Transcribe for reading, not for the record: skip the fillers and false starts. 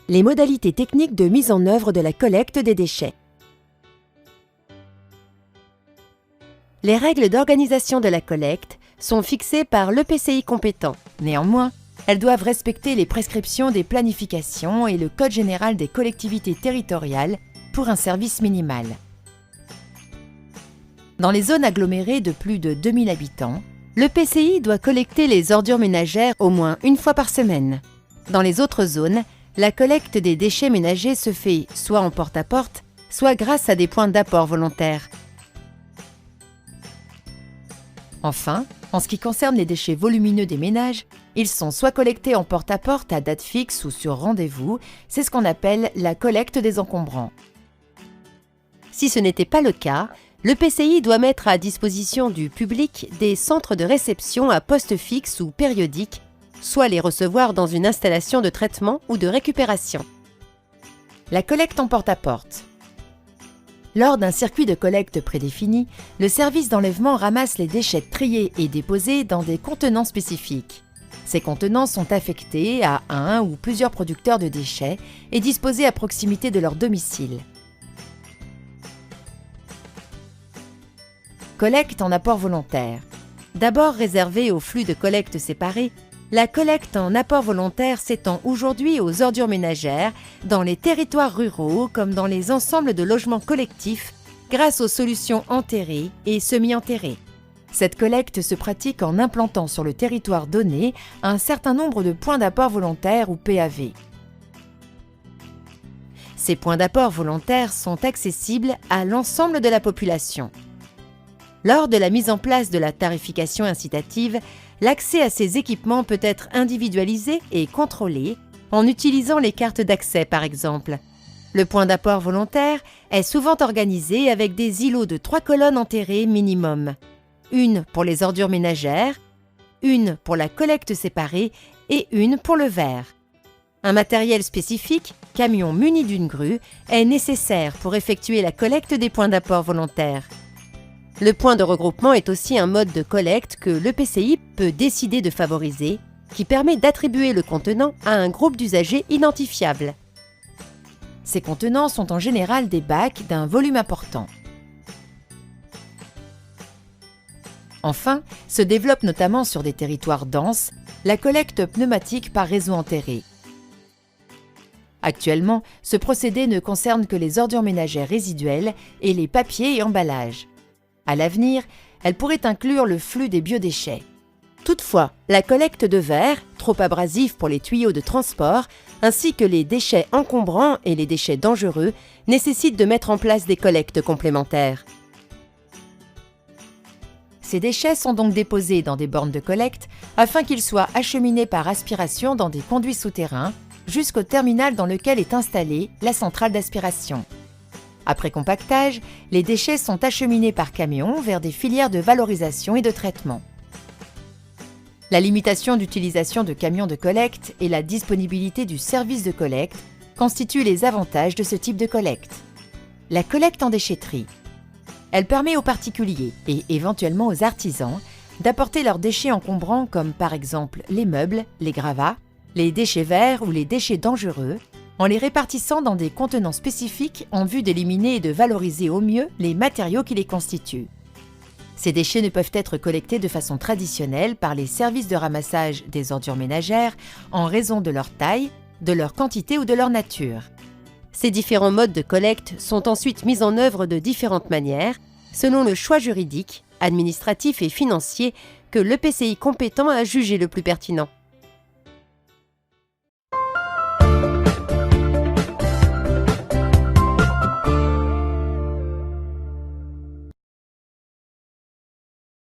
Les modalités techniques de mise en œuvre de la collecte des déchets. Les règles d'organisation de la collecte sont fixées par l'EPCI compétent. Néanmoins, elles doivent respecter les prescriptions des planifications et le Code général des collectivités territoriales pour un service minimal. Dans les zones agglomérées de plus de 2000 habitants, l'EPCI doit collecter les ordures ménagères au moins une fois par semaine. Dans les autres zones, la collecte des déchets ménagers se fait soit en porte-à-porte, soit grâce à des points d'apport volontaires. Enfin, en ce qui concerne les déchets volumineux des ménages, ils sont soit collectés en porte-à-porte à date fixe ou sur rendez-vous, c'est ce qu'on appelle la collecte des encombrants. Si ce n'était pas le cas, l'EPCI doit mettre à disposition du public des centres de réception à poste fixe ou périodique, soit les recevoir dans une installation de traitement ou de récupération. La collecte en porte-à-porte. Lors d'un circuit de collecte prédéfini, le service d'enlèvement ramasse les déchets triés et déposés dans des contenants spécifiques. Ces contenants sont affectés à un ou plusieurs producteurs de déchets et disposés à proximité de leur domicile. Collecte en apport volontaire. D'abord réservée aux flux de collecte séparés, la collecte en apport volontaire s'étend aujourd'hui aux ordures ménagères dans les territoires ruraux comme dans les ensembles de logements collectifs grâce aux solutions enterrées et semi-enterrées. Cette collecte se pratique en implantant sur le territoire donné un certain nombre de points d'apport volontaire ou PAV. Ces points d'apport volontaires sont accessibles à l'ensemble de la population. Lors de la mise en place de la tarification incitative, l'accès à ces équipements peut être individualisé et contrôlé en utilisant les cartes d'accès par exemple. Le point d'apport volontaire est souvent organisé avec des îlots de 3 colonnes enterrées minimum. Une pour les ordures ménagères, une pour la collecte séparée et une pour le verre. Un matériel spécifique, camion muni d'une grue, est nécessaire pour effectuer la collecte des points d'apport volontaires. Le point de regroupement est aussi un mode de collecte que l'EPCI peut décider de favoriser, qui permet d'attribuer le contenant à un groupe d'usagers identifiables. Ces contenants sont en général des bacs d'un volume important. Enfin, se développe notamment sur des territoires denses la collecte pneumatique par réseau enterré. Actuellement, ce procédé ne concerne que les ordures ménagères résiduelles et les papiers et emballages. À l'avenir, elle pourrait inclure le flux des biodéchets. Toutefois, la collecte de verre, trop abrasif pour les tuyaux de transport, ainsi que les déchets encombrants et les déchets dangereux, nécessitent de mettre en place des collectes complémentaires. Ces déchets sont donc déposés dans des bornes de collecte afin qu'ils soient acheminés par aspiration dans des conduits souterrains jusqu'au terminal dans lequel est installée la centrale d'aspiration. Après compactage, les déchets sont acheminés par camion vers des filières de valorisation et de traitement. La limitation d'utilisation de camions de collecte et la disponibilité du service de collecte constituent les avantages de ce type de collecte. La collecte en déchetterie. Elle permet aux particuliers et éventuellement aux artisans d'apporter leurs déchets encombrants comme par exemple les meubles, les gravats, les déchets verts ou les déchets dangereux, en les répartissant dans des contenants spécifiques en vue d'éliminer et de valoriser au mieux les matériaux qui les constituent. Ces déchets ne peuvent être collectés de façon traditionnelle par les services de ramassage des ordures ménagères en raison de leur taille, de leur quantité ou de leur nature. Ces différents modes de collecte sont ensuite mis en œuvre de différentes manières, selon le choix juridique, administratif et financier que l'EPCI compétent a jugé le plus pertinent.